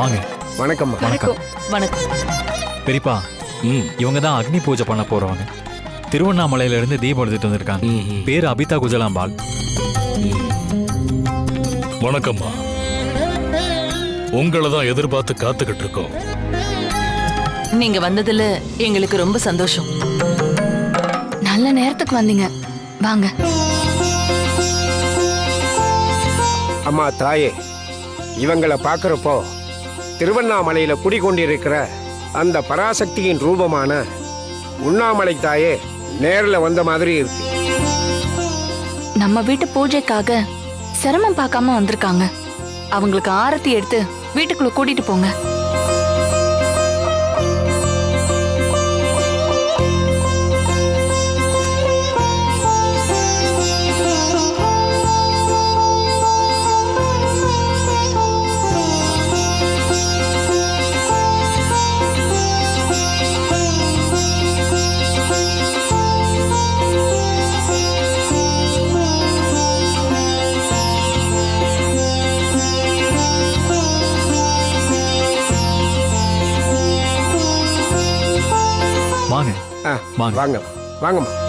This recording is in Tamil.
வாங்க. வணக்கம்மா. வணக்கம். வணக்கம். பெரியப்பா, இவங்க தான் அக்னி பூஜை பண்ண போறவங்க. திருவண்ணாமலையில இருந்து தீபம் எடுத்துட்டு வந்திருக்காங்க. பேரு அபிதா குஜலாம்பாள். வணக்கம்மா. உங்களை தான் எதிர்பார்த்து காத்துக்கிட்டு இருக்கோம். நீங்க வந்ததுல எங்களுக்கு ரொம்ப சந்தோஷம். நல்ல நேரத்துக்கு வந்தீங்க. வாங்க. அம்மா தாயே, இவங்களை பார்க்கறப்போ திருவண்ணாமலையில குடிகொண்டிருக்கிற அந்த பராசக்தியின் ரூபமான உண்ணாமலை தாயே நேர்ல வந்த மாதிரி இருக்கு. நம்ம வீட்டு பூஜைக்காக சிரமம் பார்க்காம வந்திருக்காங்க. அவங்களுக்கு ஆரத்தி எடுத்து வீட்டுக்குள்ள கூட்டிட்டு போங்க. வாங்க. வாங்க வாங்கம்மா.